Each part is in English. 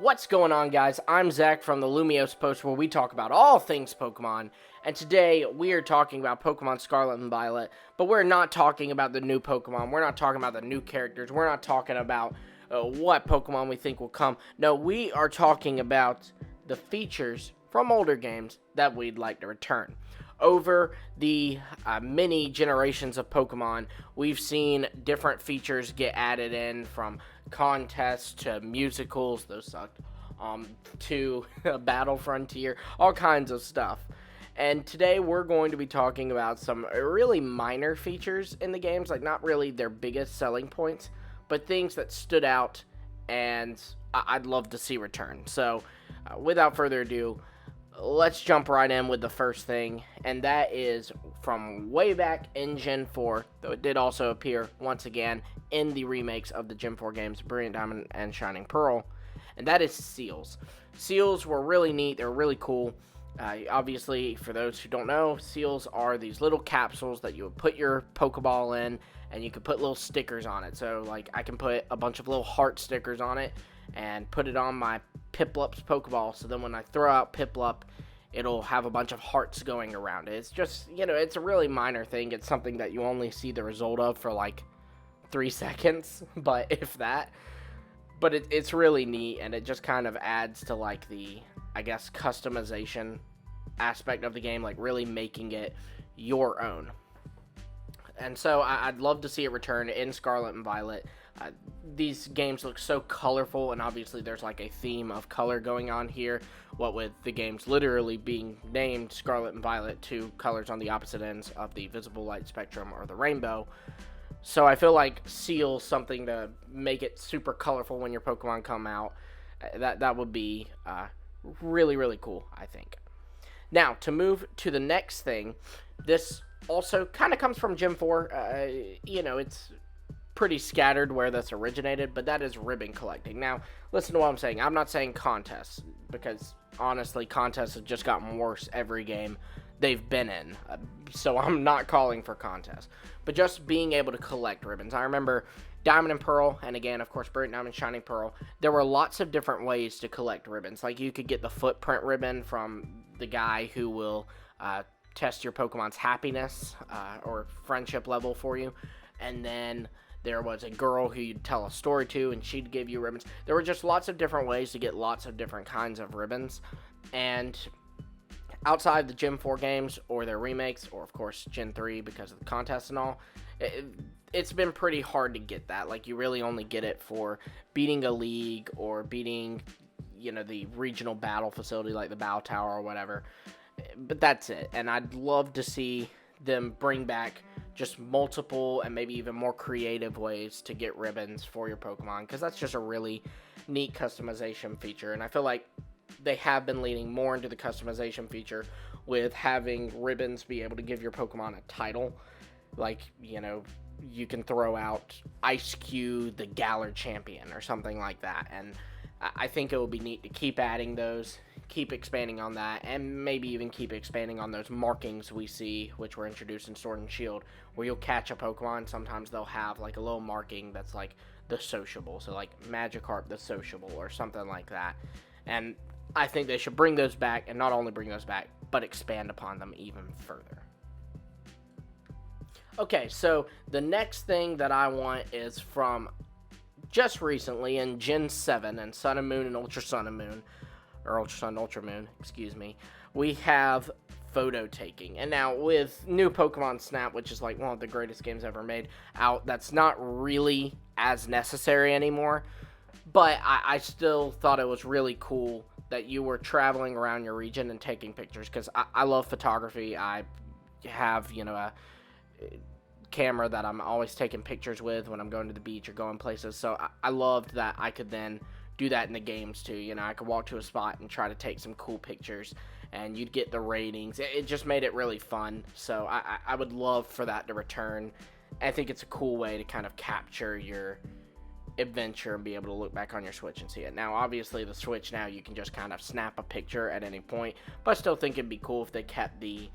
What's going on, guys? I'm Zach from the Lumiose Post, where we talk about all things Pokemon, and today we are talking about Pokemon Scarlet and Violet, but we're not talking about the new Pokemon, we're not talking about the new characters, we're not talking about what Pokemon we think will come. No, we are talking about the features from older games that we'd like to return. Over the many generations of Pokemon, we've seen different features get added in, from contests to musicals, those sucked, to Battle Frontier, all kinds of stuff. And today we're going to be talking about some really minor features in the games, like not really their biggest selling points, but things that stood out and I'd love to see return. So without further ado, let's jump right in with the first thing, and that is from way back in Gen 4, though it did also appear once again in the remakes of the Gen 4 games, Brilliant Diamond and Shining Pearl, and that is seals. Seals were really neat, they're really cool. Obviously, for those who don't know, seals are these little capsules that you would put your Pokeball in, and you could put little stickers on it. So, like, I can put a bunch of little heart stickers on it, and put it on my Piplup's Pokeball, so then when I throw out Piplup, it'll have a bunch of hearts going around it. It's just, it's a really minor thing. It's something that you only see the result of for like 3 seconds, but if that. But it's really neat, and it just kind of adds to like the, I guess, customization aspect of the game, like really making it your own. And so I'd love to see it return in Scarlet and Violet. These games look so colorful, and obviously there's like a theme of color going on here, what with the games literally being named Scarlet and Violet, two colors on the opposite ends of the visible light spectrum or the rainbow. So I feel like Seal's something to make it super colorful when your Pokemon come out. That would be really, really cool, I think. Now, to move to the next thing, this also kind of comes from Gen 4. It's pretty scattered where this originated, but that is ribbon collecting. Now, listen to what I'm saying. I'm not saying contests, because honestly, contests have just gotten worse every game they've been in. So I'm not calling for contests, but just being able to collect ribbons. I remember Diamond and Pearl, and again, of course, Brilliant Diamond, Shining Pearl, there were lots of different ways to collect ribbons. Like, you could get the footprint ribbon from the guy who will test your Pokemon's happiness or friendship level for you, and then there was a girl who you'd tell a story to, and she'd give you ribbons. There were just lots of different ways to get lots of different kinds of ribbons, and outside the Gen 4 games or their remakes, or of course Gen 3 because of the contests and all, it's been pretty hard to get that. Like, you really only get it for beating a league or beating, the regional battle facility like the Battle Tower or whatever. But that's it, and I'd love to see them bring back just multiple and maybe even more creative ways to get ribbons for your Pokemon, because that's just a really neat customization feature, and I feel like they have been leaning more into the customization feature with having ribbons be able to give your Pokemon a title. Like, you can throw out Ice Cube, the Galar Champion, or something like that, and I think it would be neat to keep adding those, keep expanding on that, and maybe even keep expanding on those markings we see, which were introduced in Sword and Shield, where you'll catch a Pokemon, sometimes they'll have like a little marking that's like the sociable, so like Magikarp the sociable or something like that. And I think they should bring those back, and not only bring those back, but expand upon them even further. Okay, so the next thing that I want is from just recently in Gen 7 and Sun and Moon and Ultra Sun and Moon, or Ultra Sun, Ultra Moon, excuse me, we have photo taking. And now with new Pokemon Snap, which is like one of the greatest games ever made, out, that's not really as necessary anymore. But I still thought it was really cool that you were traveling around your region and taking pictures, because I love photography. I have, a camera that I'm always taking pictures with when I'm going to the beach or going places. So I loved that I could then do that in the games too. I could walk to a spot and try to take some cool pictures, and you'd get the ratings. It just made it really fun. So I would love for that to return. I think it's a cool way to kind of capture your adventure and be able to look back on your Switch and see it. Now, obviously, the Switch now, you can just kind of snap a picture at any point, but I still think it'd be cool if they kept the,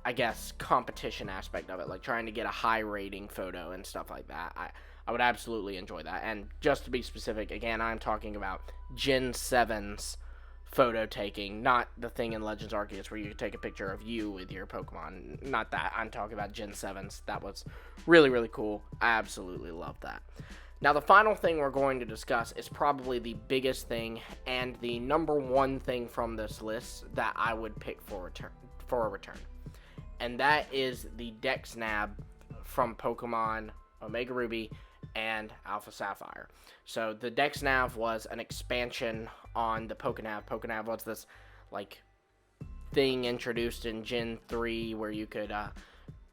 I guess, competition aspect of it, like trying to get a high rating photo and stuff like that. I would absolutely enjoy that. And just to be specific, again, I'm talking about Gen 7's photo taking, not the thing in Legends Arceus where you could take a picture of you with your Pokemon. Not that. I'm talking about Gen 7's. That was really, really cool. I absolutely love that. Now, the final thing we're going to discuss is probably the biggest thing and the number one thing from this list that I would pick for a return. And that is the DexNav from Pokemon Omega Ruby and Alpha Sapphire. So the DexNav was an expansion on the Pokenav. Pokenav was this like thing introduced in Gen 3 where you could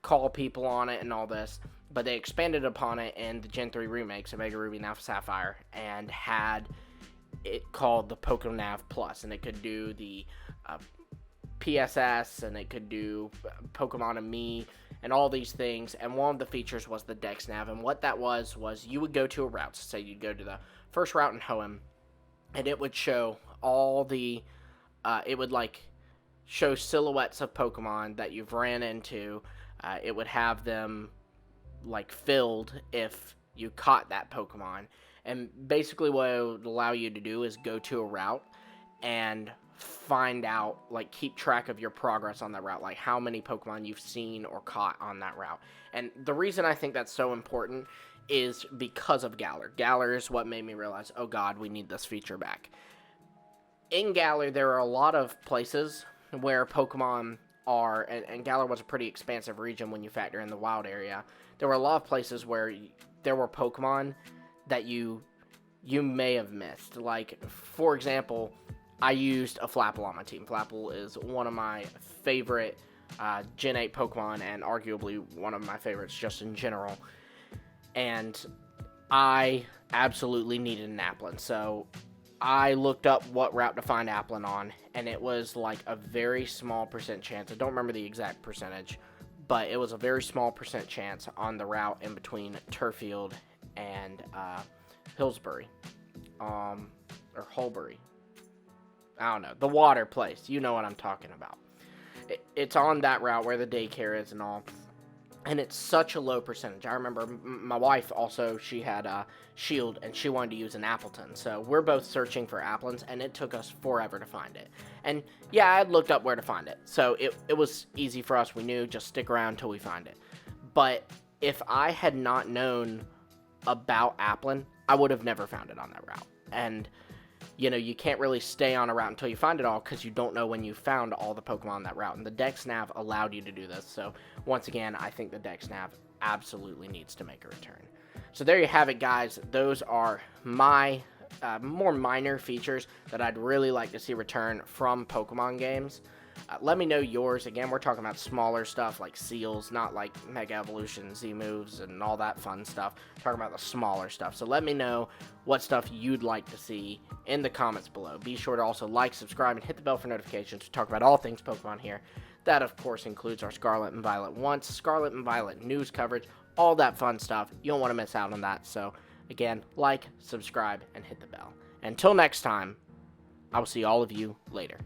call people on it and all this, but they expanded upon it in the Gen 3 remakes, Omega Ruby and Alpha Sapphire, and had it called the Pokenav Plus, and it could do the PSS, and it could do Pokemon and Me, and all these things, and one of the features was the DexNav, and what that was you would go to a route, so say you'd go to the first route in Hoenn, and it would show all the, it would like show silhouettes of Pokemon that you've ran into. It would have them like filled if you caught that Pokemon, and basically what it would allow you to do is go to a route and find out, like, keep track of your progress on that route, like how many Pokemon you've seen or caught on that route. And the reason I think that's so important is because of Galar. Galar is what made me realize, oh god, we need this feature back. In Galar, there are a lot of places where Pokemon are, and Galar was a pretty expansive region when you factor in the wild area. There were a lot of places where there were Pokemon that you may have missed. Like, for example, I used a Flapple on my team. Flapple is one of my favorite Gen 8 Pokemon, and arguably one of my favorites just in general. And I absolutely needed an Applin, so I looked up what route to find Applin on, and it was like a very small percent chance. I don't remember the exact percentage, but it was a very small percent chance on the route in between Turffield and Hillsbury, or Holbury. I don't know, the water place. You know what I'm talking about. It's on that route where the daycare is and all. And it's such a low percentage. I remember my wife also, she had a Shield, and she wanted to use an Appleton. So we're both searching for Applins, and it took us forever to find it. And yeah, I had looked up where to find it. So it was easy for us. We knew, just stick around until we find it. But if I had not known about Applin, I would have never found it on that route. And you know, you can't really stay on a route until you find it all because you don't know when you found all the Pokemon on that route. And the DexNav allowed you to do this. So, once again, I think the DexNav absolutely needs to make a return. So, there you have it, guys. Those are my more minor features that I'd really like to see return from Pokemon games. Let me know yours. Again, we're talking about smaller stuff like seals, not like Mega Evolution, Z-moves, and all that fun stuff. We're talking about the smaller stuff. So let me know what stuff you'd like to see in the comments below. Be sure to also like, subscribe, and hit the bell for notifications. We talk about all things Pokemon here. That, of course, includes our Scarlet and Violet once, Scarlet and Violet news coverage, all that fun stuff. You don't want to miss out on that. So, again, like, subscribe, and hit the bell. Until next time, I will see all of you later.